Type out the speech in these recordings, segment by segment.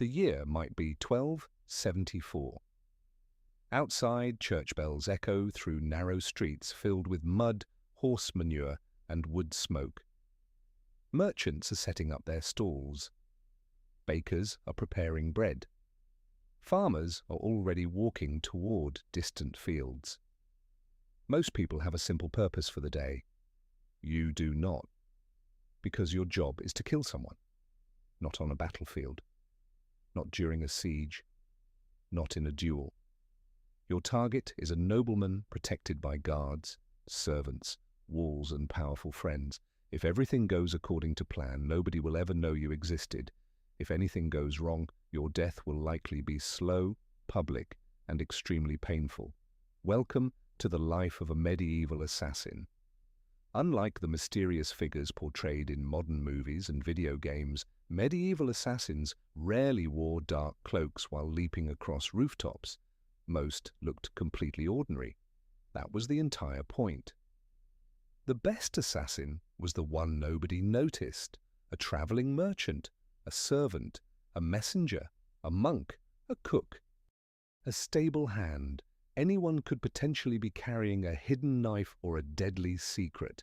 The year might be 1274. Outside, church bells echo through narrow streets filled with mud, horse manure, and wood smoke. Merchants are setting up their stalls. Bakers are preparing bread. Farmers are already walking toward distant fields. Most people have a simple purpose for the day. You do not, because your job is to kill someone. Not on a battlefield. Not during a siege. Not in a duel. Your target is a nobleman protected by guards, servants, walls, and powerful friends. If everything goes according to plan, nobody will ever know you existed. If anything goes wrong, your death will likely be slow, public, and extremely painful. Welcome to the life of a medieval assassin. Unlike the mysterious figures portrayed in modern movies and video games, medieval assassins rarely wore dark cloaks while leaping across rooftops. Most looked completely ordinary. That was the entire point. The best assassin was the one nobody noticed: a traveling merchant, a servant, a messenger, a monk, a cook. A stable hand. Anyone could potentially be carrying a hidden knife or a deadly secret.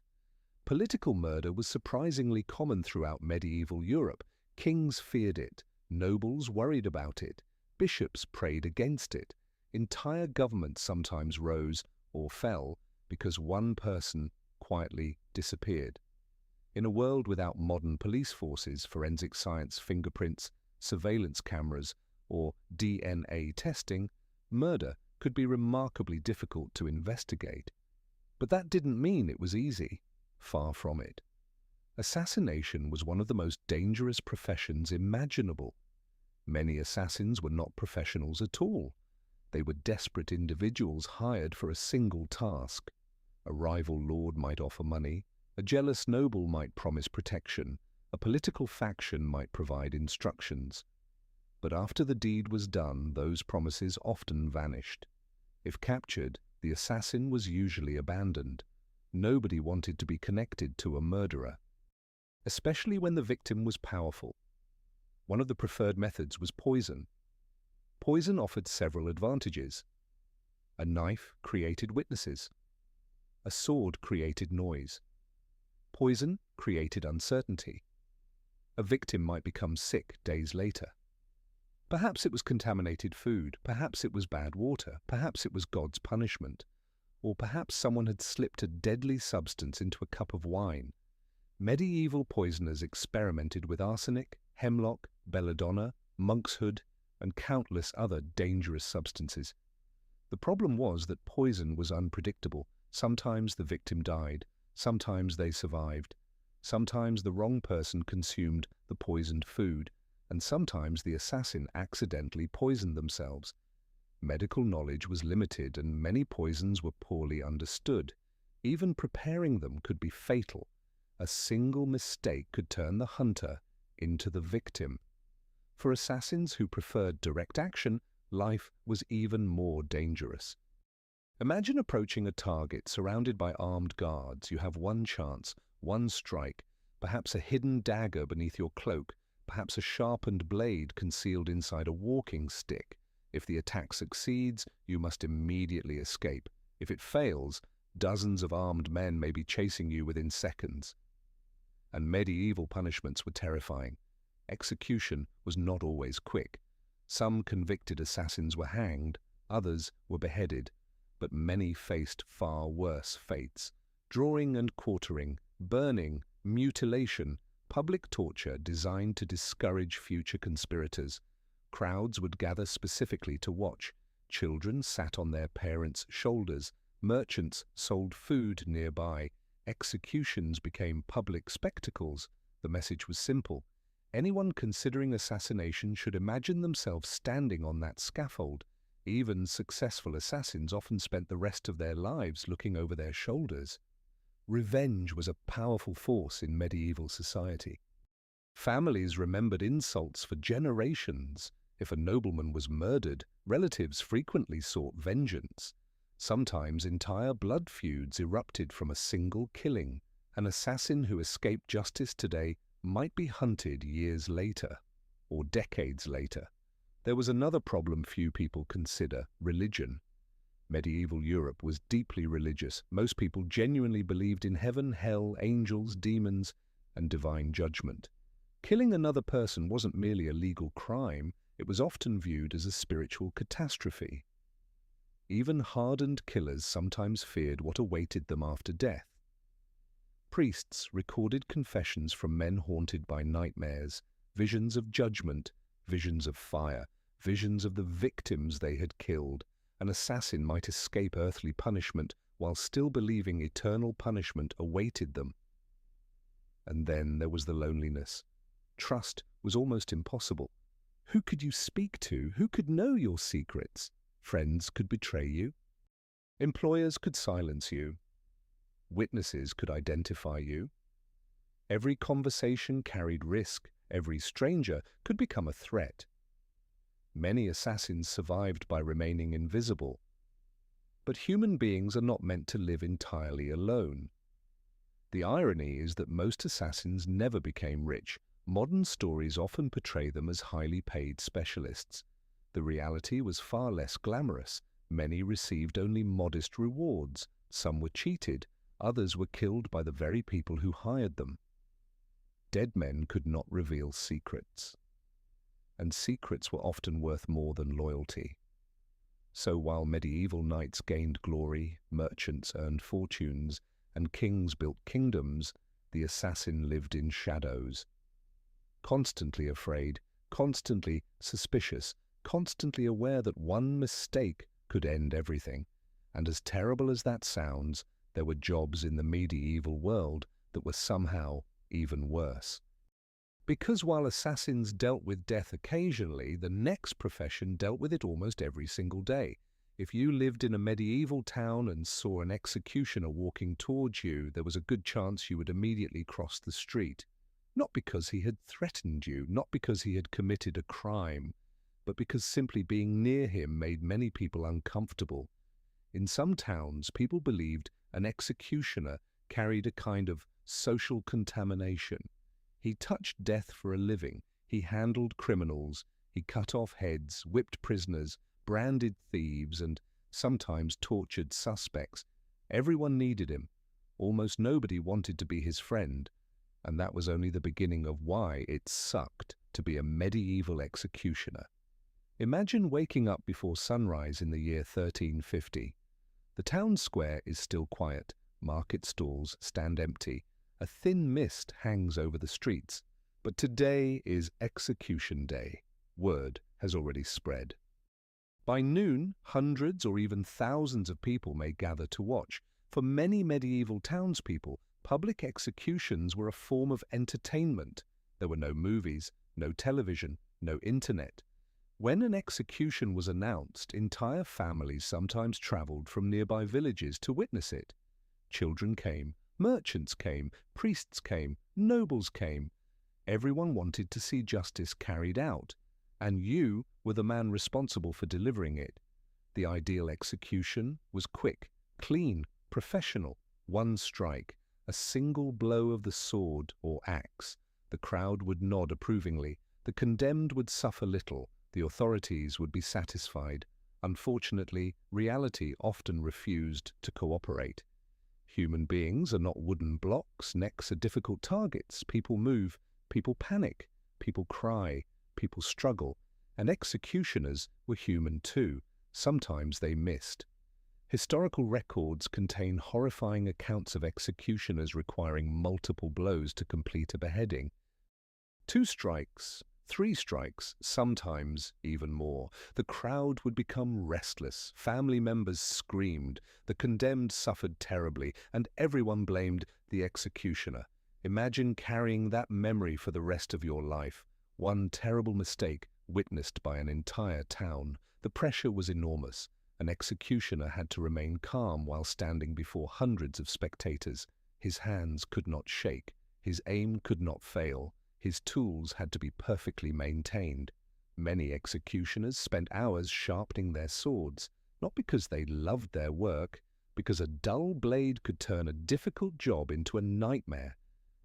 Political murder was surprisingly common throughout medieval Europe. Kings feared it, nobles worried about it, bishops prayed against it. Entire governments sometimes rose or fell because one person quietly disappeared. In a world without modern police forces, forensic science, fingerprints, surveillance cameras, or DNA testing, murder could be remarkably difficult to investigate. But that didn't mean it was easy. Far from it. Assassination was one of the most dangerous professions imaginable. Many assassins were not professionals at all. They were desperate individuals hired for a single task. A rival lord might offer money, a jealous noble might promise protection, a political faction might provide instructions. But after the deed was done, those promises often vanished. If captured, the assassin was usually abandoned. Nobody wanted to be connected to a murderer, especially when the victim was powerful. One of the preferred methods was poison. Poison offered several advantages. A knife created witnesses. A sword created noise. Poison created uncertainty. A victim might become sick days later. Perhaps it was contaminated food, perhaps it was bad water, perhaps it was God's punishment, or perhaps someone had slipped a deadly substance into a cup of wine. Medieval poisoners experimented with arsenic, hemlock, belladonna, monkshood, and countless other dangerous substances. The problem was that poison was unpredictable. Sometimes the victim died, sometimes they survived, sometimes the wrong person consumed the poisoned food, and sometimes the assassin accidentally poisoned themselves. Medical knowledge was limited and many poisons were poorly understood. Even preparing them could be fatal. A single mistake could turn the hunter into the victim. For assassins who preferred direct action, life was even more dangerous. Imagine approaching a target surrounded by armed guards. You have one chance, one strike, perhaps a hidden dagger beneath your cloak, perhaps a sharpened blade concealed inside a walking stick. If the attack succeeds, you must immediately escape. If it fails, dozens of armed men may be chasing you within seconds. And medieval punishments were terrifying. Execution was not always quick. Some convicted assassins were hanged, others were beheaded, but many faced far worse fates. Drawing and quartering, burning, mutilation, public torture designed to discourage future conspirators. Crowds would gather specifically to watch. Children sat on their parents' shoulders. Merchants sold food nearby. Executions became public spectacles. The message was simple. Anyone considering assassination should imagine themselves standing on that scaffold. Even successful assassins often spent the rest of their lives looking over their shoulders. Revenge was a powerful force in medieval society. Families remembered insults for generations. If a nobleman was murdered, relatives frequently sought vengeance. Sometimes entire blood feuds erupted from a single killing. An assassin who escaped justice today might be hunted years later. or decades later. There was another problem few people consider: religion. Medieval Europe was deeply religious. Most people genuinely believed in heaven, hell, angels, demons, and divine judgment. Killing another person wasn't merely a legal crime, it was often viewed as a spiritual catastrophe. Even hardened killers sometimes feared what awaited them after death. Priests recorded confessions from men haunted by nightmares, visions of judgment, visions of fire, visions of the victims they had killed. An assassin might escape earthly punishment while still believing eternal punishment awaited them. And then there was the loneliness. Trust was almost impossible. Who could you speak to? Who could know your secrets? Friends could betray you. Employers could silence you. Witnesses could identify you. Every conversation carried risk. Every stranger could become a threat. Many assassins survived by remaining invisible. But human beings are not meant to live entirely alone. The irony is that most assassins never became rich. Modern stories often portray them as highly paid specialists. The reality was far less glamorous. Many received only modest rewards. Some were cheated. Others were killed by the very people who hired them. Dead men could not reveal secrets. And secrets were often worth more than loyalty. So while medieval knights gained glory, merchants earned fortunes, and kings built kingdoms, the assassin lived in shadows. Constantly afraid, constantly suspicious, constantly aware that one mistake could end everything. And as terrible as that sounds, there were jobs in the medieval world that were somehow even worse. Because while assassins dealt with death occasionally, the next profession dealt with it almost every single day. If you lived in a medieval town and saw an executioner walking towards you, there was a good chance you would immediately cross the street. Not because he had threatened you, not because he had committed a crime, but because simply being near him made many people uncomfortable. In some towns, people believed an executioner carried a kind of social contamination. He touched death for a living. He handled criminals. He cut off heads, whipped prisoners, branded thieves, and sometimes tortured suspects. Everyone needed him. Almost nobody wanted to be his friend. And that was only the beginning of why it sucked to be a medieval executioner. Imagine waking up before sunrise in the year 1350. The town square is still quiet. Market stalls stand empty. A thin mist hangs over the streets. But today is execution day. Word has already spread. By noon, hundreds or even thousands of people may gather to watch. For many medieval townspeople, public executions were a form of entertainment. There were no movies, no television, no internet. When an execution was announced, entire families sometimes traveled from nearby villages to witness it. Children came, merchants came, priests came, nobles came. Everyone wanted to see justice carried out, and you were the man responsible for delivering it. The ideal execution was quick, clean, professional. One strike, a single blow of the sword or axe. The crowd would nod approvingly. The condemned would suffer little. The authorities would be satisfied. Unfortunately, reality often refused to cooperate. Human beings are not wooden blocks. Necks are difficult targets. People move. People panic. People cry. People struggle. And executioners were human too. Sometimes they missed. Historical records contain horrifying accounts of executioners requiring multiple blows to complete a beheading. 2 strikes, 3 strikes, sometimes even more. The crowd would become restless. Family members screamed. The condemned suffered terribly, and everyone blamed the executioner. Imagine carrying that memory for the rest of your life. One terrible mistake witnessed by an entire town. The pressure was enormous. An executioner had to remain calm while standing before hundreds of spectators. His hands could not shake. His aim could not fail. His tools had to be perfectly maintained. Many executioners spent hours sharpening their swords, not because they loved their work, because a dull blade could turn a difficult job into a nightmare,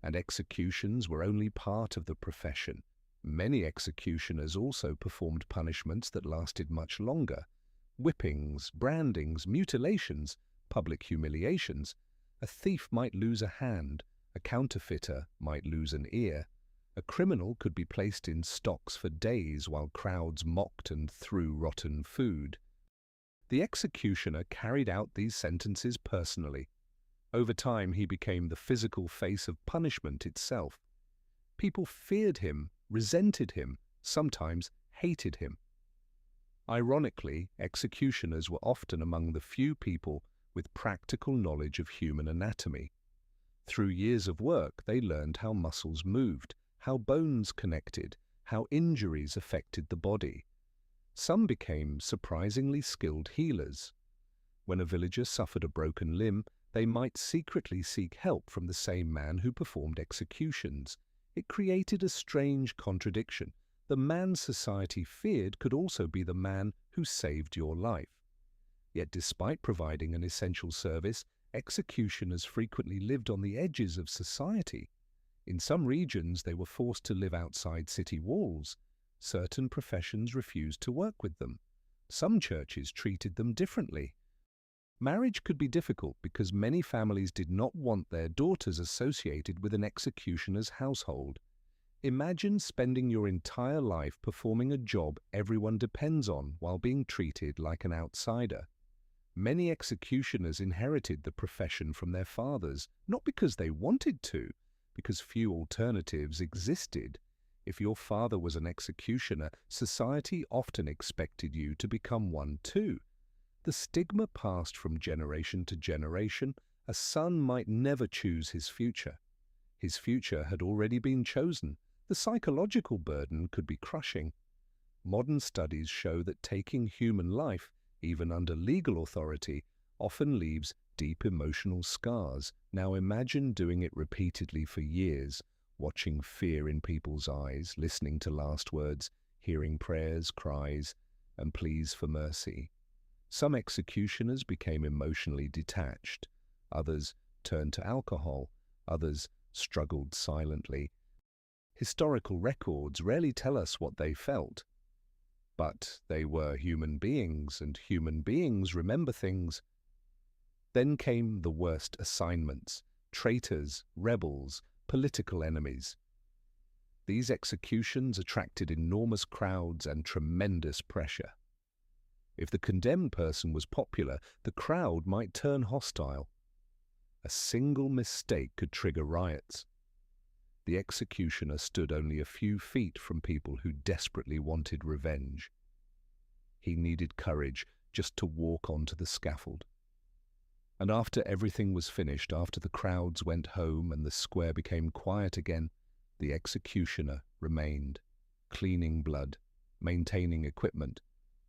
and executions were only part of the profession. Many executioners also performed punishments that lasted much longer. Whippings, brandings, mutilations, public humiliations. A thief might lose a hand, a counterfeiter might lose an ear. A criminal could be placed in stocks for days while crowds mocked and threw rotten food. The executioner carried out these sentences personally. Over time, he became the physical face of punishment itself. People feared him, resented him, sometimes hated him. Ironically, executioners were often among the few people with practical knowledge of human anatomy. Through years of work, they learned how muscles moved, how bones connected, how injuries affected the body. Some became surprisingly skilled healers. When a villager suffered a broken limb, they might secretly seek help from the same man who performed executions. It created a strange contradiction. The man society feared could also be the man who saved your life. Yet despite providing an essential service, executioners frequently lived on the edges of society. In some regions, they were forced to live outside city walls. Certain professions refused to work with them. Some churches treated them differently. Marriage could be difficult because many families did not want their daughters associated with an executioner's household. Imagine spending your entire life performing a job everyone depends on while being treated like an outsider. Many executioners inherited the profession from their fathers, not because they wanted to, because few alternatives existed. If your father was an executioner, society often expected you to become one too. The stigma passed from generation to generation. A son might never choose his future. His future had already been chosen. The psychological burden could be crushing. Modern studies show that taking human life, even under legal authority, often leaves deep emotional scars. Now imagine doing it repeatedly for years, watching fear in people's eyes, listening to last words, hearing prayers, cries, and pleas for mercy. Some executioners became emotionally detached. Others turned to alcohol. Others struggled silently. Historical records rarely tell us what they felt. But they were human beings, and human beings remember things. Then came the worst assignments: traitors, rebels, political enemies. These executions attracted enormous crowds and tremendous pressure. If the condemned person was popular, the crowd might turn hostile. A single mistake could trigger riots. The executioner stood only a few feet from people who desperately wanted revenge. He needed courage just to walk onto the scaffold. And after everything was finished, after the crowds went home and the square became quiet again, the executioner remained, cleaning blood, maintaining equipment,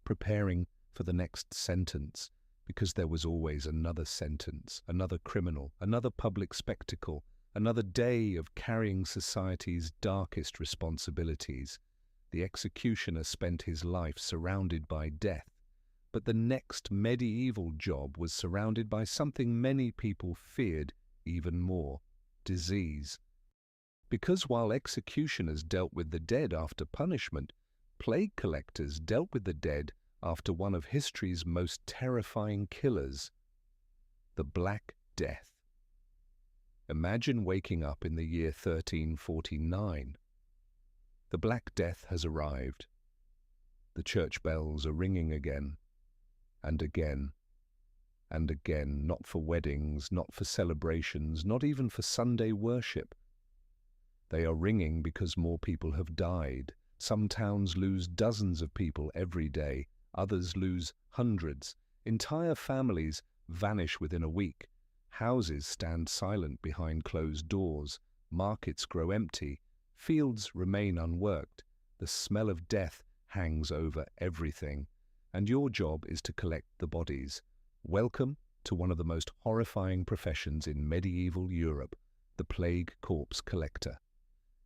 preparing for the next sentence, because there was always another sentence, another criminal, another public spectacle, another day of carrying society's darkest responsibilities. The executioner spent his life surrounded by death, but the next medieval job was surrounded by something many people feared even more: disease. Because while executioners dealt with the dead after punishment, plague collectors dealt with the dead after one of history's most terrifying killers, the Black Death. Imagine waking up in the year 1349. The Black Death has arrived. The church bells are ringing again, and again, and again, not for weddings, not for celebrations, not even for Sunday worship. They are ringing because more people have died. Some towns lose dozens of people every day. Others lose hundreds. Entire families vanish within a week. Houses stand silent behind closed doors. Markets grow empty. Fields remain unworked. The smell of death hangs over everything. And your job is to collect the bodies. Welcome to one of the most horrifying professions in medieval Europe, the plague corpse collector.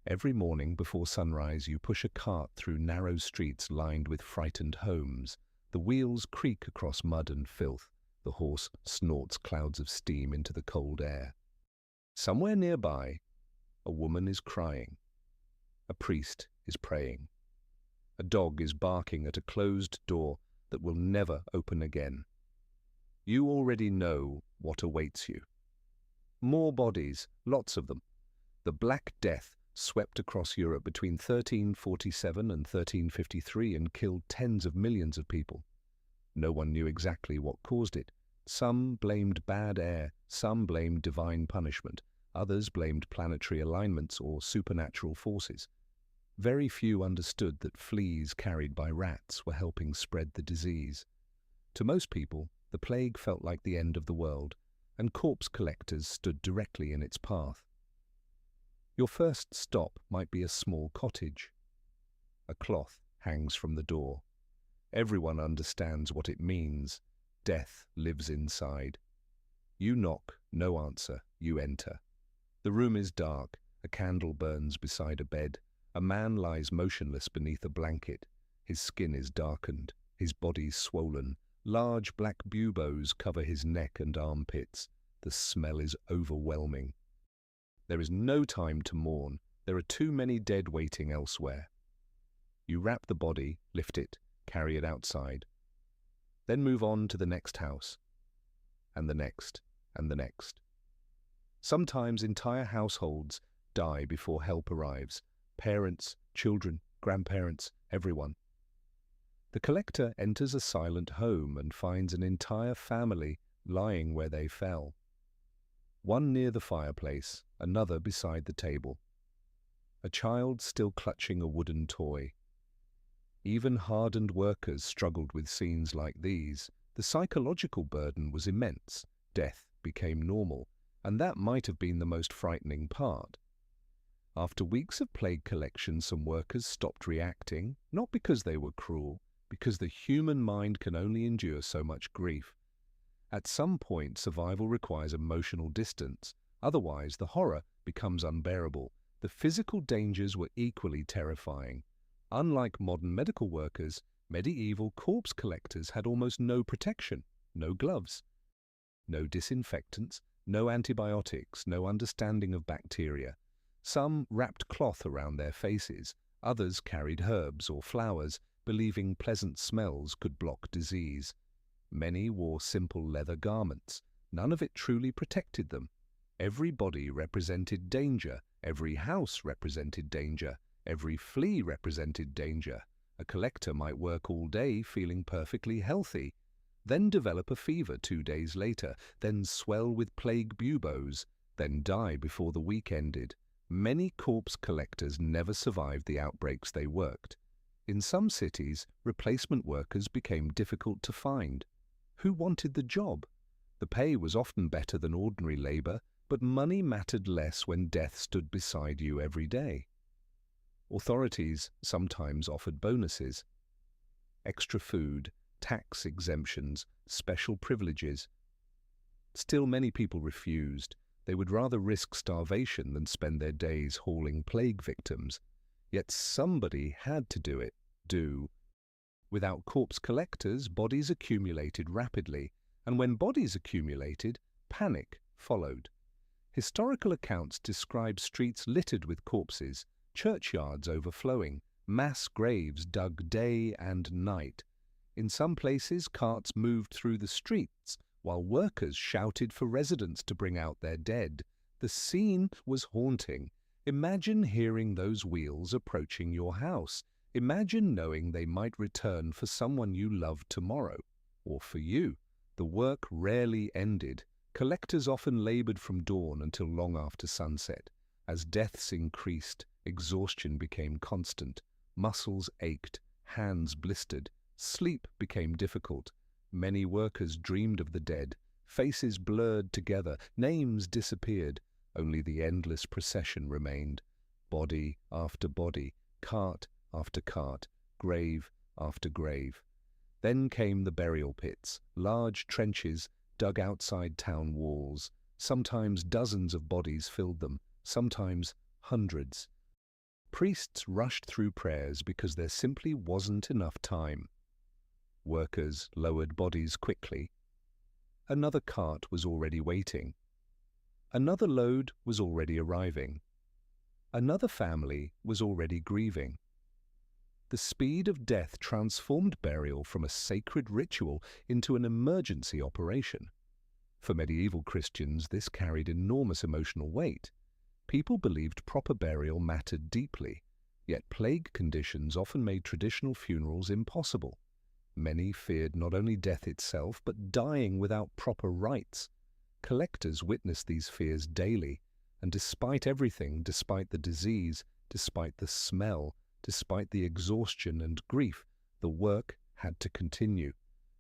Every morning before sunrise, you push a cart through narrow streets lined with frightened homes. The wheels creak across mud and filth. The horse snorts clouds of steam into the cold air. Somewhere nearby, a woman is crying. A priest is praying. A dog is barking at a closed door that will never open again. You already know what awaits you. More bodies, lots of them. The Black Death swept across Europe between 1347 and 1353 and killed tens of millions of people. No one knew exactly what caused it. Some blamed bad air, some blamed divine punishment, others blamed planetary alignments or supernatural forces. Very few understood that fleas carried by rats were helping spread the disease. To most people, the plague felt like the end of the world, and corpse collectors stood directly in its path. Your first stop might be a small cottage. A cloth hangs from the door. Everyone understands what it means. Death lives inside. You knock, no answer, you enter. The room is dark, a candle burns beside a bed. A man lies motionless beneath a blanket. His skin is darkened, his body swollen. Large black buboes cover his neck and armpits. The smell is overwhelming. There is no time to mourn. There are too many dead waiting elsewhere. You wrap the body, lift it, carry it outside. Then move on to the next house, and the next, and the next. Sometimes entire households die before help arrives. Parents, children, grandparents, everyone. The collector enters a silent home and finds an entire family lying where they fell. One near the fireplace, another beside the table. A child still clutching a wooden toy. Even hardened workers struggled with scenes like these. The psychological burden was immense. Death became normal, and that might have been the most frightening part. After weeks of plague collection, some workers stopped reacting, not because they were cruel, because the human mind can only endure so much grief. At some point, survival requires emotional distance. Otherwise, the horror becomes unbearable. The physical dangers were equally terrifying. Unlike modern medical workers, medieval corpse collectors had almost no protection, no gloves, no disinfectants, no antibiotics, no understanding of bacteria. Some wrapped cloth around their faces, others carried herbs or flowers, believing pleasant smells could block disease. Many wore simple leather garments. None of it truly protected them. Every body represented danger. Every house represented danger. Every flea represented danger. A collector might work all day feeling perfectly healthy, then develop a fever 2 days later, then swell with plague buboes, then die before the week ended. Many corpse collectors never survived the outbreaks they worked. In some cities, replacement workers became difficult to find. Who wanted the job? The pay was often better than ordinary labor, but money mattered less when death stood beside you every day. Authorities sometimes offered bonuses, extra food, tax exemptions, special privileges. Still, many people refused. They would rather risk starvation than spend their days hauling plague victims. Yet somebody had to do it. Without corpse collectors, bodies accumulated rapidly, and when bodies accumulated, panic followed. Historical accounts describe streets littered with corpses, churchyards overflowing, mass graves dug day and night. In some places, carts moved through the streets, while workers shouted for residents to bring out their dead. The scene was haunting. Imagine hearing those wheels approaching your house. Imagine knowing they might return for someone you loved tomorrow, or for you. The work rarely ended. Collectors often labored from dawn until long after sunset. As deaths increased, exhaustion became constant. Muscles ached, hands blistered. Sleep became difficult. Many workers dreamed of the dead. Faces blurred together, names disappeared. Only the endless procession remained. Body after body, cart after cart, grave after grave. Then came the burial pits, large trenches dug outside town walls. Sometimes dozens of bodies filled them, sometimes hundreds. Priests rushed through prayers because there simply wasn't enough time. Workers lowered bodies quickly. Another cart was already waiting. Another load was already arriving. Another family was already grieving. The speed of death transformed burial from a sacred ritual into an emergency operation. For medieval Christians, this carried enormous emotional weight. People believed proper burial mattered deeply, yet plague conditions often made traditional funerals impossible. Many feared not only death itself, but dying without proper rites. Collectors witnessed these fears daily, and despite everything, despite the disease, despite the smell, despite the exhaustion and grief, the work had to continue.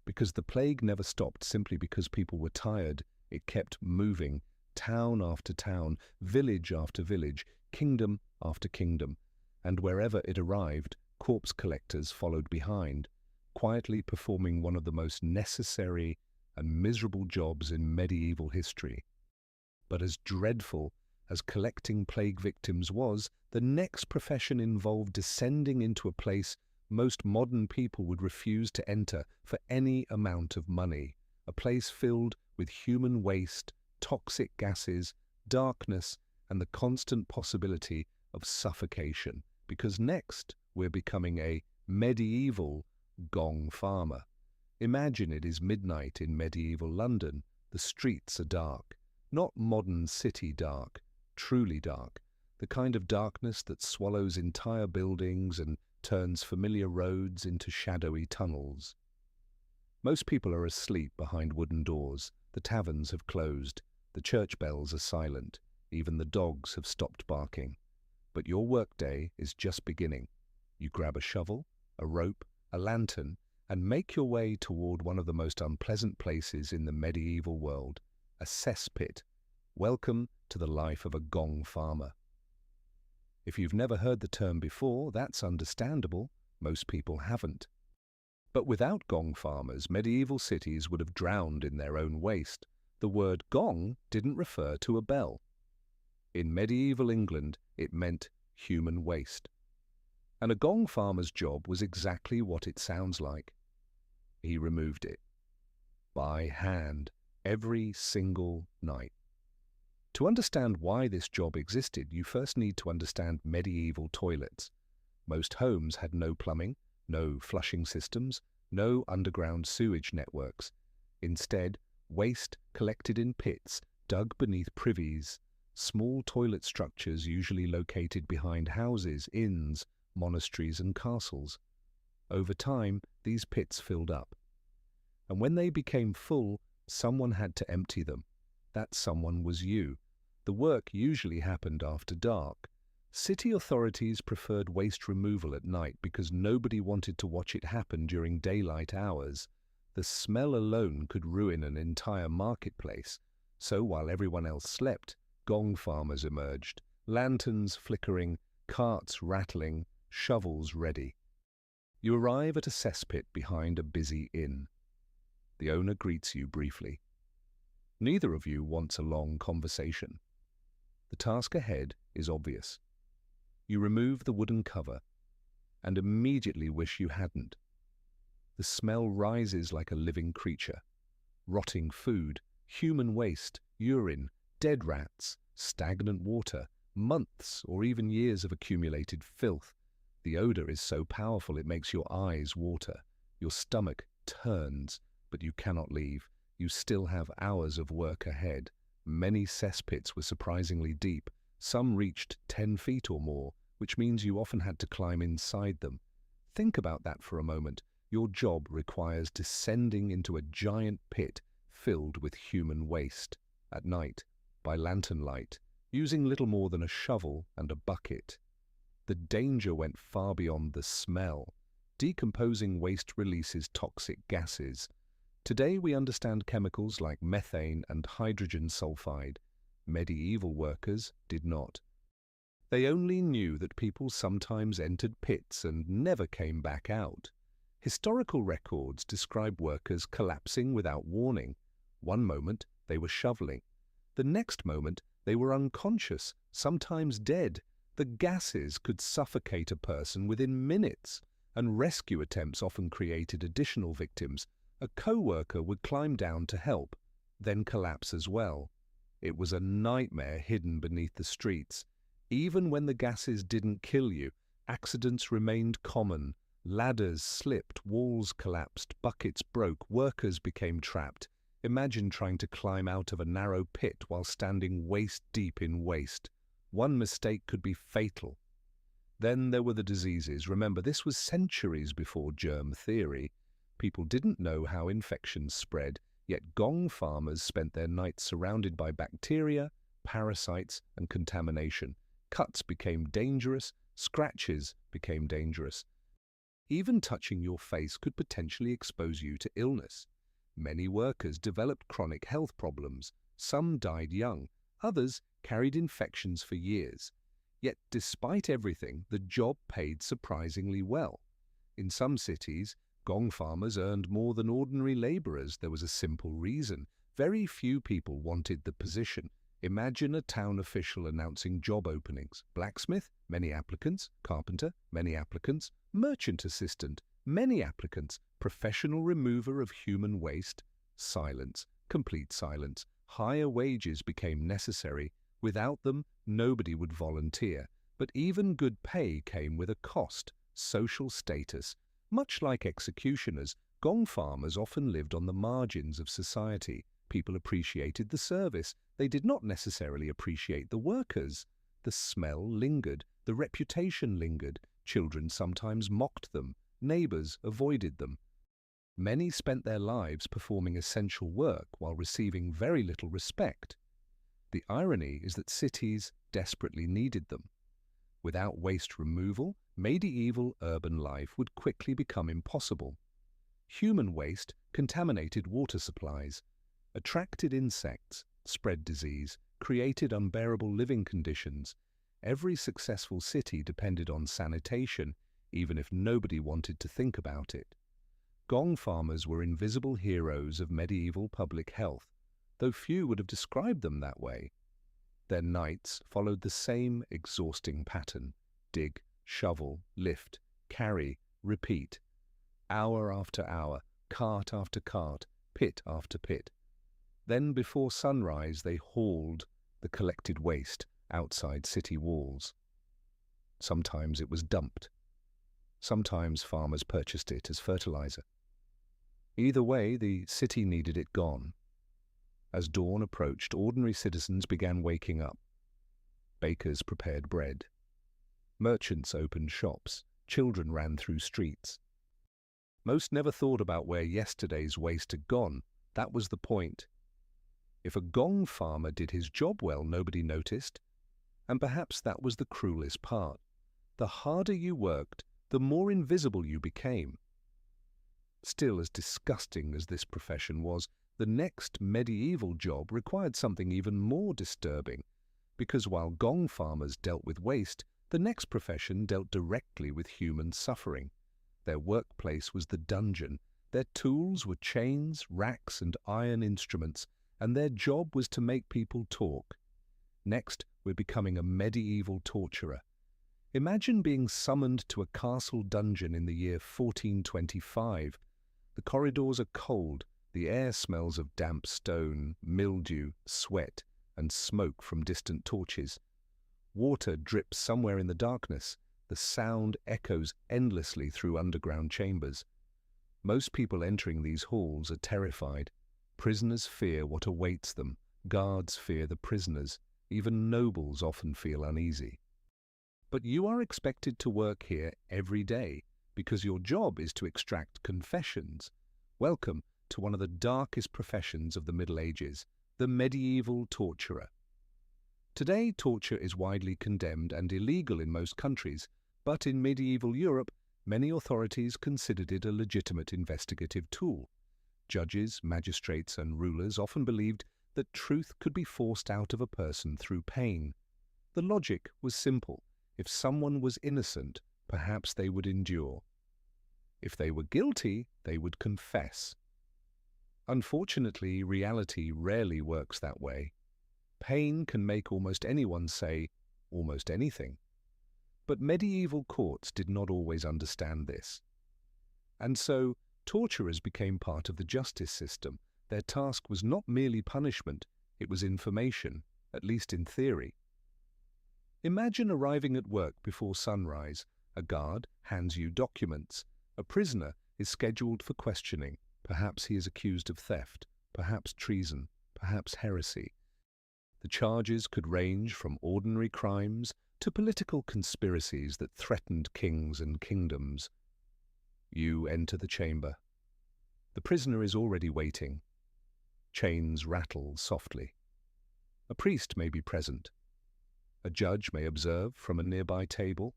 Because the plague never stopped simply because people were tired, it kept moving, town after town, village after village, kingdom after kingdom. And wherever it arrived, corpse collectors followed behind, quietly performing one of the most necessary and miserable jobs in medieval history. But as dreadful as collecting plague victims was, the next profession involved descending into a place most modern people would refuse to enter for any amount of money, a place filled with human waste, toxic gases, darkness, and the constant possibility of suffocation, because next we're becoming a medieval gong farmer. Imagine it is midnight in medieval London. The streets are dark. Not modern city dark, truly dark. The kind of darkness that swallows entire buildings and turns familiar roads into shadowy tunnels. Most people are asleep behind wooden doors. The taverns have closed. The church bells are silent. Even the dogs have stopped barking. But your workday is just beginning. You grab a shovel, a rope, a lantern, and make your way toward one of the most unpleasant places in the medieval world, a cesspit. Welcome to the life of a gong farmer. If you've never heard the term before, that's understandable. Most people haven't. But without gong farmers, medieval cities would have drowned in their own waste. The word gong didn't refer to a bell. In medieval England, it meant human waste. And a gong farmer's job was exactly what it sounds like. He removed it. By hand, every single night. To understand why this job existed, you first need to understand medieval toilets. Most homes had no plumbing, no flushing systems, no underground sewage networks. Instead, waste collected in pits, dug beneath privies, small toilet structures usually located behind houses, inns, monasteries and castles. Over time, these pits filled up. And when they became full, someone had to empty them. That someone was you. The work usually happened after dark. City authorities preferred waste removal at night because nobody wanted to watch it happen during daylight hours. The smell alone could ruin an entire marketplace. So while everyone else slept, gong farmers emerged, lanterns flickering, carts rattling, shovels ready. You arrive at a cesspit behind a busy inn. The owner greets you briefly. Neither of you wants a long conversation. The task ahead is obvious. You remove the wooden cover and immediately wish you hadn't. The smell rises like a living creature. Rotting food, human waste, urine, dead rats, stagnant water, months or even years of accumulated filth. The odor is so powerful it makes your eyes water. Your stomach turns, but you cannot leave. You still have hours of work ahead. Many cesspits were surprisingly deep. Some reached 10 feet or more, which means you often had to climb inside them. Think about that for a moment. Your job requires descending into a giant pit filled with human waste. At night, by lantern light, using little more than a shovel and a bucket. The danger went far beyond the smell. Decomposing waste releases toxic gases. Today we understand chemicals like methane and hydrogen sulfide. Medieval workers did not. They only knew that people sometimes entered pits and never came back out. Historical records describe workers collapsing without warning. One moment they were shoveling. The next moment they were unconscious, sometimes dead. The gases could suffocate a person within minutes, and rescue attempts often created additional victims. A co-worker would climb down to help, then collapse as well. It was a nightmare hidden beneath the streets. Even when the gases didn't kill you, Accidents remained common. Ladders slipped, walls collapsed, buckets broke, workers became trapped. Imagine trying to climb out of a narrow pit while standing waist-deep in waste. One mistake could be fatal. Then there were the diseases. Remember, this was centuries before germ theory. People didn't know how infections spread, yet gong farmers spent their nights surrounded by bacteria, parasites, and contamination. Cuts became dangerous, scratches became dangerous. Even touching your face could potentially expose you to illness. Many workers developed chronic health problems. Some died young, others carried infections for years. Yet despite everything, the job paid surprisingly well. In some cities, gong farmers earned more than ordinary laborers. There was a simple reason. Very few people wanted the position. Imagine a town official announcing job openings. Blacksmith, many applicants. Carpenter, many applicants. Merchant assistant, many applicants. Professional remover of human waste. Silence, complete silence. Higher wages became necessary. Without them, nobody would volunteer. But even good pay came with a cost, social status. Much like executioners, gong farmers often lived on the margins of society. People appreciated the service. They did not necessarily appreciate the workers. The smell lingered. The reputation lingered. Children sometimes mocked them. Neighbors avoided them. Many spent their lives performing essential work while receiving very little respect. The irony is that cities desperately needed them. Without waste removal, medieval urban life would quickly become impossible. Human waste contaminated water supplies, attracted insects, spread disease, created unbearable living conditions. Every successful city depended on sanitation, even if nobody wanted to think about it. Gong farmers were invisible heroes of medieval public health, though few would have described them that way. Their nights followed the same exhausting pattern: dig, shovel, lift, carry, repeat. Hour after hour, cart after cart, pit after pit. Then before sunrise they hauled the collected waste outside city walls. Sometimes it was dumped. Sometimes farmers purchased it as fertilizer. Either way, the city needed it gone. As dawn approached, ordinary citizens began waking up. Bakers prepared bread. Merchants opened shops. Children ran through streets. Most never thought about where yesterday's waste had gone. That was the point. If a gong farmer did his job well, nobody noticed. And perhaps that was the cruelest part. The harder you worked, the more invisible you became. Still, as disgusting as this profession was, the next medieval job required something even more disturbing, because while gong farmers dealt with waste, the next profession dealt directly with human suffering. Their workplace was the dungeon. Their tools were chains, racks, and iron instruments, and their job was to make people talk. Next, we're becoming a medieval torturer. Imagine being summoned to a castle dungeon in the year 1425. The corridors are cold. The air smells of damp stone, mildew, sweat, and smoke from distant torches. Water drips somewhere in the darkness. The sound echoes endlessly through underground chambers. Most people entering these halls are terrified. Prisoners fear what awaits them. Guards fear the prisoners. Even nobles often feel uneasy. But you are expected to work here every day, because your job is to extract confessions. Welcome to one of the darkest professions of the Middle Ages, the medieval torturer. Today, torture is widely condemned and illegal in most countries, but in medieval Europe, many authorities considered it a legitimate investigative tool. Judges, magistrates, and rulers often believed that truth could be forced out of a person through pain. The logic was simple. If someone was innocent, perhaps they would endure. If they were guilty, they would confess. Unfortunately, reality rarely works that way. Pain can make almost anyone say almost anything. But medieval courts did not always understand this. And so, torturers became part of the justice system. Their task was not merely punishment, it was information, at least in theory. Imagine arriving at work before sunrise A guard hands you documents. A prisoner is scheduled for questioning. Perhaps he is accused of theft, perhaps treason, perhaps heresy. The charges could range from ordinary crimes to political conspiracies that threatened kings and kingdoms. You enter the chamber. The prisoner is already waiting. Chains rattle softly. A priest may be present. A judge may observe from a nearby table.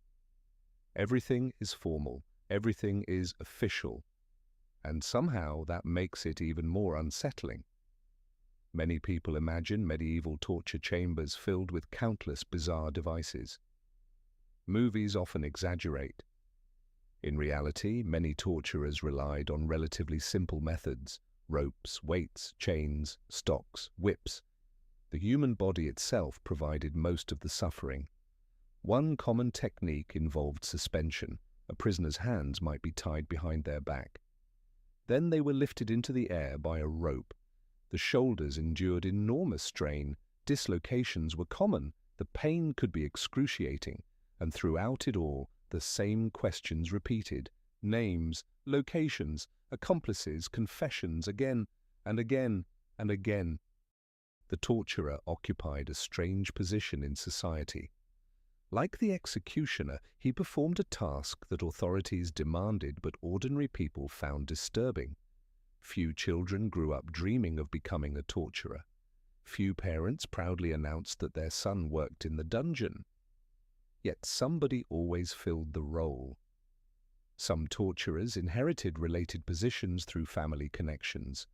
Everything is formal. Everything is official. And somehow that makes it even more unsettling. Many people imagine medieval torture chambers filled with countless bizarre devices. Movies often exaggerate. In reality, many torturers relied on relatively simple methods: ropes, weights, chains, stocks, whips. The human body itself provided most of the suffering. One common technique involved suspension. A prisoner's hands might be tied behind their back. Then they were lifted into the air by a rope. The shoulders endured enormous strain. Dislocations were common. The pain could be excruciating. And throughout it all, the same questions repeated. Names, locations, accomplices, confessions, again and again and again. The torturer occupied a strange position in society. Like the executioner, he performed a task that authorities demanded but ordinary people found disturbing. Few children grew up dreaming of becoming a torturer. Few parents proudly announced that their son worked in the dungeon. Yet somebody always filled the role. Some torturers inherited related positions through family connections.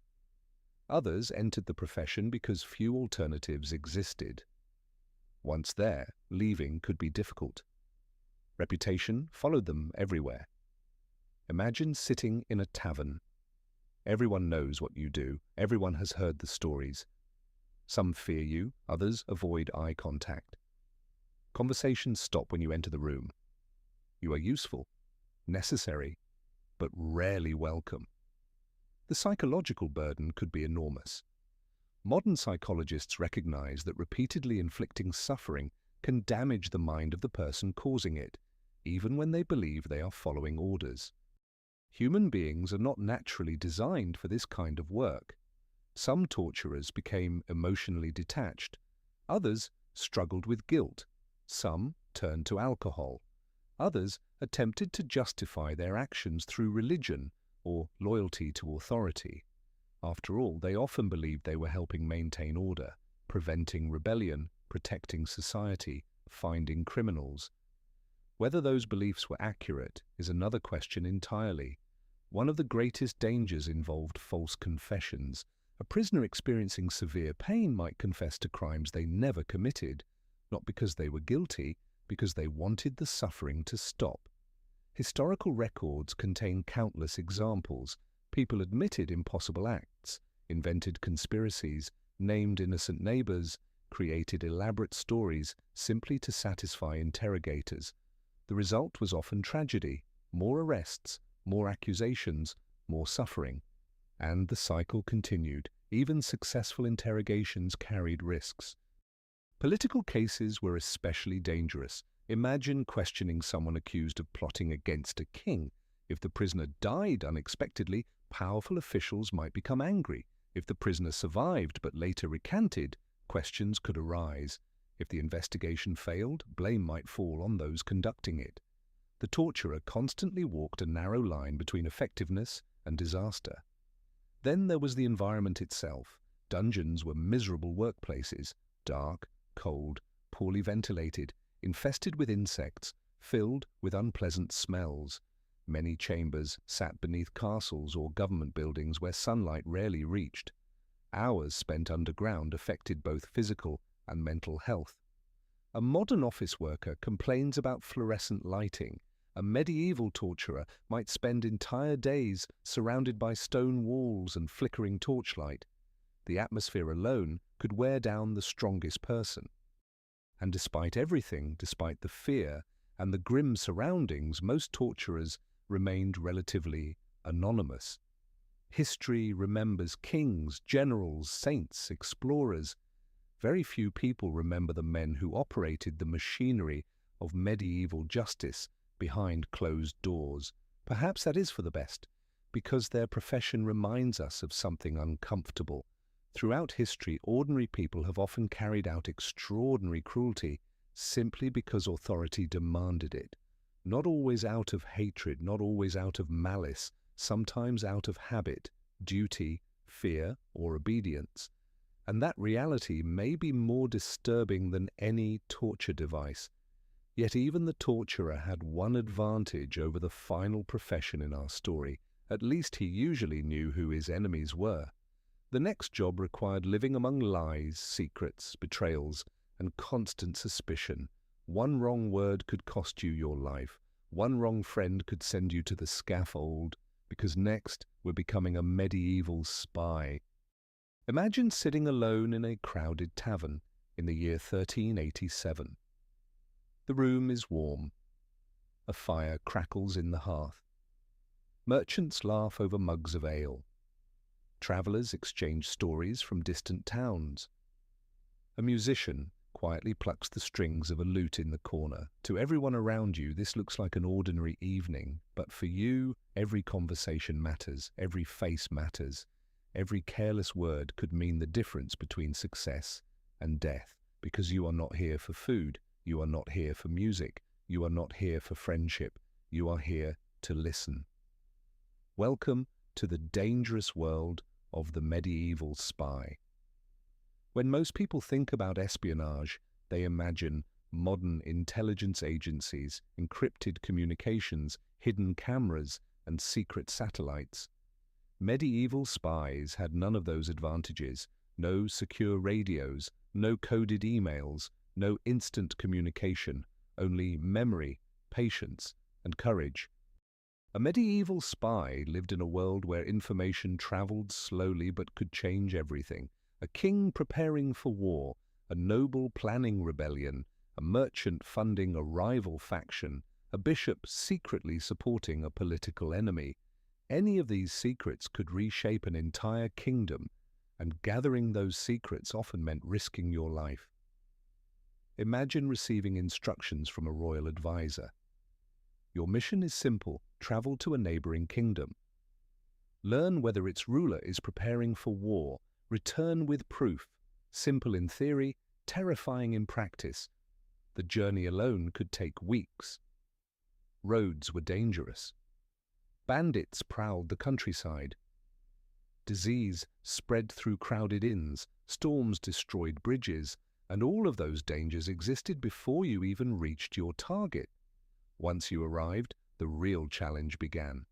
Others entered the profession because few alternatives existed. Once there, leaving could be difficult. Reputation followed them everywhere. Imagine sitting in a tavern. Everyone knows what you do. Everyone has heard the stories. Some fear you, others avoid eye contact. Conversations stop when you enter the room. You are useful, necessary, but rarely welcome. The psychological burden could be enormous. Modern psychologists recognize that repeatedly inflicting suffering can damage the mind of the person causing it, even when they believe they are following orders. Human beings are not naturally designed for this kind of work. Some torturers became emotionally detached. Others struggled with guilt. Some turned to alcohol. Others attempted to justify their actions through religion or loyalty to authority. After all, they often believed they were helping maintain order, preventing rebellion, protecting society, finding criminals. Whether those beliefs were accurate is another question entirely. One of the greatest dangers involved false confessions. A prisoner experiencing severe pain might confess to crimes they never committed, not because they were guilty, because they wanted the suffering to stop. Historical records contain countless examples. People admitted impossible acts, invented conspiracies, named innocent neighbors, created elaborate stories simply to satisfy interrogators. The result was often tragedy: more arrests, more accusations, more suffering. And the cycle continued. Even successful interrogations carried risks. Political cases were especially dangerous. Imagine questioning someone accused of plotting against a king. If the prisoner died unexpectedly, powerful officials might become angry. If the prisoner survived but later recanted, questions could arise. If the investigation failed, blame might fall on those conducting it. The torturer constantly walked a narrow line between effectiveness and disaster. Then there was the environment itself. Dungeons were miserable workplaces, dark, cold, poorly ventilated, infested with insects, filled with unpleasant smells. Many chambers sat beneath castles or government buildings where sunlight rarely reached. Hours spent underground affected both physical and mental health. A modern office worker complains about fluorescent lighting. A medieval torturer might spend entire days surrounded by stone walls and flickering torchlight. The atmosphere alone could wear down the strongest person. And despite everything, despite the fear and the grim surroundings, most torturers remained relatively anonymous. History remembers kings, generals, saints, explorers. Very few people remember the men who operated the machinery of medieval justice, behind closed doors. Perhaps that is for the best, because their profession reminds us of something uncomfortable. Throughout history, ordinary people have often carried out extraordinary cruelty simply because authority demanded it. Not always out of hatred, not always out of malice, sometimes out of habit, duty, fear, or obedience. And that reality may be more disturbing than any torture device. Yet even the torturer had one advantage over the final profession in our story. At least he usually knew who his enemies were. The next job required living among lies, secrets, betrayals, and constant suspicion. One wrong word could cost you your life. One wrong friend could send you to the scaffold, because next we're becoming a medieval spy. Imagine sitting alone in a crowded tavern in the year 1387. The room is warm. A fire crackles in the hearth. Merchants laugh over mugs of ale. Travellers exchange stories from distant towns. A musician quietly plucks the strings of a lute in the corner. To everyone around you, this looks like an ordinary evening, but for you, every conversation matters, every face matters. Every careless word could mean the difference between success and death, because you are not here for food. You are not here for music. You are not here for friendship. You are here to listen. Welcome to the dangerous world of the medieval spy. When most people think about espionage, they imagine modern intelligence agencies, encrypted communications, hidden cameras, and secret satellites. Medieval spies had none of those advantages. No secure radios, no coded emails, no instant communication, only memory, patience, and courage. A medieval spy lived in a world where information traveled slowly but could change everything. A king preparing for war, a noble planning rebellion, a merchant funding a rival faction, a bishop secretly supporting a political enemy. Any of these secrets could reshape an entire kingdom, and gathering those secrets often meant risking your life. Imagine receiving instructions from a royal advisor. Your mission is simple: travel to a neighboring kingdom. Learn whether its ruler is preparing for war. Return with proof. Simple in theory, terrifying in practice. The journey alone could take weeks. Roads were dangerous. Bandits prowled the countryside. Disease spread through crowded inns. Storms destroyed bridges. And all of those dangers existed before you even reached your target. Once you arrived, the real challenge began.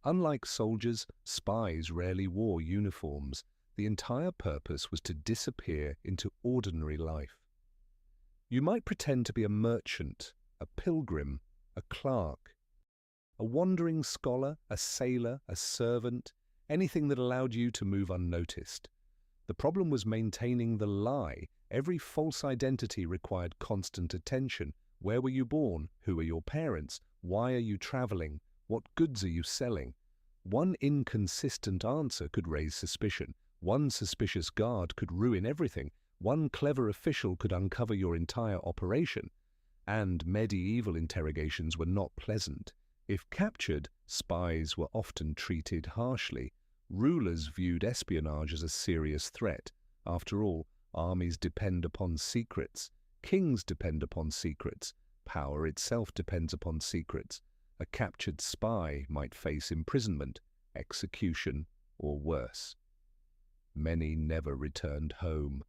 Unlike soldiers, spies rarely wore uniforms. The entire purpose was to disappear into ordinary life. You might pretend to be a merchant, a pilgrim, a clerk, a wandering scholar, a sailor, a servant, anything that allowed you to move unnoticed. The problem was maintaining the lie. Every false identity required constant attention. Where were you born? Who are your parents? Why are you traveling? What goods are you selling? One inconsistent answer could raise suspicion. One suspicious guard could ruin everything. One clever official could uncover your entire operation. And medieval interrogations were not pleasant. If captured, spies were often treated harshly. Rulers viewed espionage as a serious threat. After all, armies depend upon secrets. Kings depend upon secrets. Power itself depends upon secrets. A captured spy might face imprisonment, execution, or worse. Many never returned home.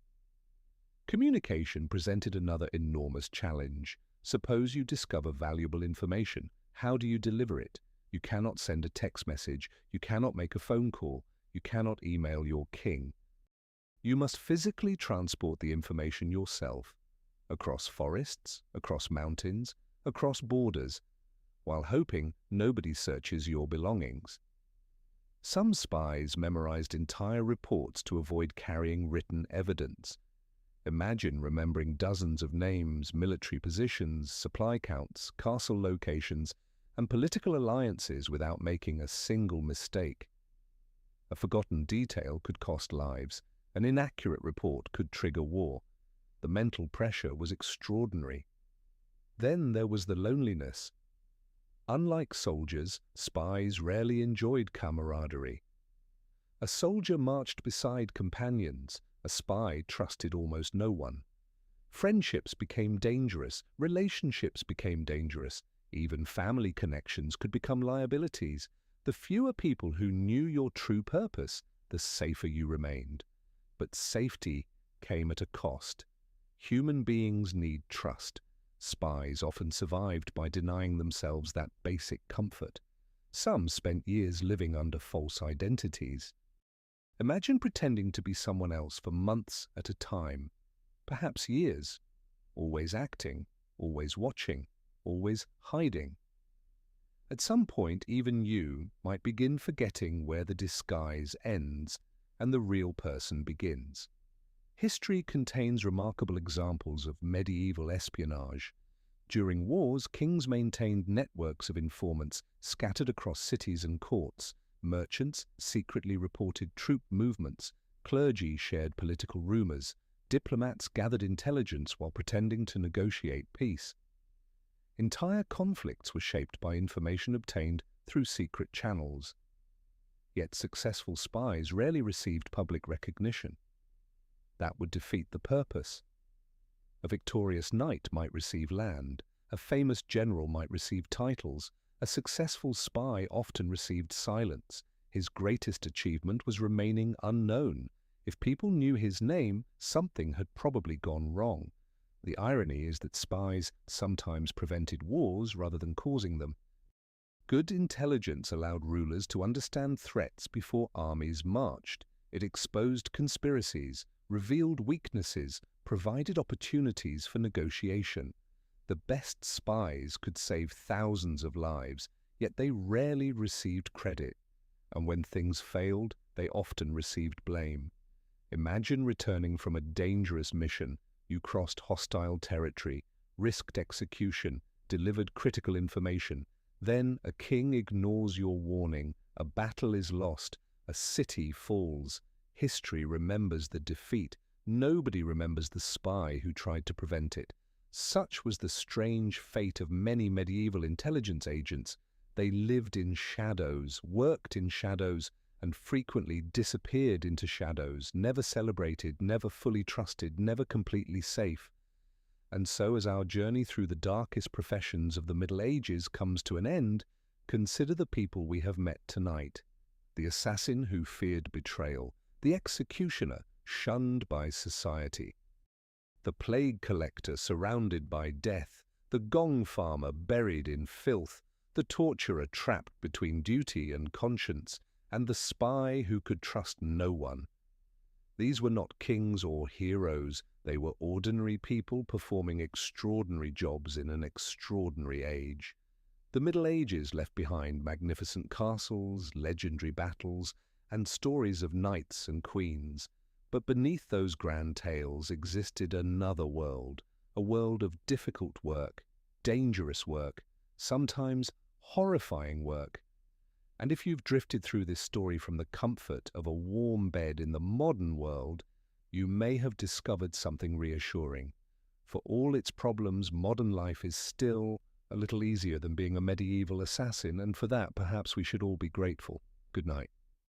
Communication presented another enormous challenge. Suppose you discover valuable information. How do you deliver it? You cannot send a text message. You cannot make a phone call. You cannot email your king. You must physically transport the information yourself, across forests, across mountains, across borders, while hoping nobody searches your belongings. Some spies memorized entire reports to avoid carrying written evidence. Imagine remembering dozens of names, military positions, supply counts, castle locations, and political alliances without making a single mistake. A forgotten detail could cost lives. An inaccurate report could trigger war. The mental pressure was extraordinary. Then there was the loneliness. Unlike soldiers, spies rarely enjoyed camaraderie. A soldier marched beside companions, a spy trusted almost no one. Friendships became dangerous, relationships became dangerous, even family connections could become liabilities. The fewer people who knew your true purpose, the safer you remained. But safety came at a cost. Human beings need trust. Spies often survived by denying themselves that basic comfort. Some spent years living under false identities. Imagine pretending to be someone else for months at a time, perhaps years, always acting, always watching, always hiding. At some point, even you might begin forgetting where the disguise ends and the real person begins. History contains remarkable examples of medieval espionage. During wars, kings maintained networks of informants scattered across cities and courts. Merchants secretly reported troop movements. Clergy shared political rumors. Diplomats gathered intelligence while pretending to negotiate peace. Entire conflicts were shaped by information obtained through secret channels. Yet successful spies rarely received public recognition. That would defeat the purpose. A victorious knight might receive land, a famous general might receive titles, a successful spy often received silence. His greatest achievement was remaining unknown. If people knew his name, something had probably gone wrong. The irony is that spies sometimes prevented wars rather than causing them. Good intelligence allowed rulers to understand threats before armies marched. It exposed conspiracies, revealed weaknesses, provided opportunities for negotiation. The best spies could save thousands of lives, yet they rarely received credit. And when things failed, they often received blame. Imagine returning from a dangerous mission. You crossed hostile territory, risked execution, delivered critical information. Then a king ignores your warning, a battle is lost, a city falls. History remembers the defeat. Nobody remembers the spy who tried to prevent it. Such was the strange fate of many medieval intelligence agents. They lived in shadows, worked in shadows, and frequently disappeared into shadows, never celebrated, never fully trusted, never completely safe. And so as our journey through the darkest professions of the Middle Ages comes to an end, consider the people we have met tonight. The assassin who feared betrayal, the executioner shunned by society, the plague collector surrounded by death, the gong farmer buried in filth, the torturer trapped between duty and conscience, and the spy who could trust no one. These were not kings or heroes, they were ordinary people performing extraordinary jobs in an extraordinary age. The Middle Ages left behind magnificent castles, legendary battles, and stories of knights and queens. But beneath those grand tales existed another world, a world of difficult work, dangerous work, sometimes horrifying work. And if you've drifted through this story from the comfort of a warm bed in the modern world, you may have discovered something reassuring. For all its problems, modern life is still a little easier than being a medieval assassin, and for that perhaps we should all be grateful. Good night.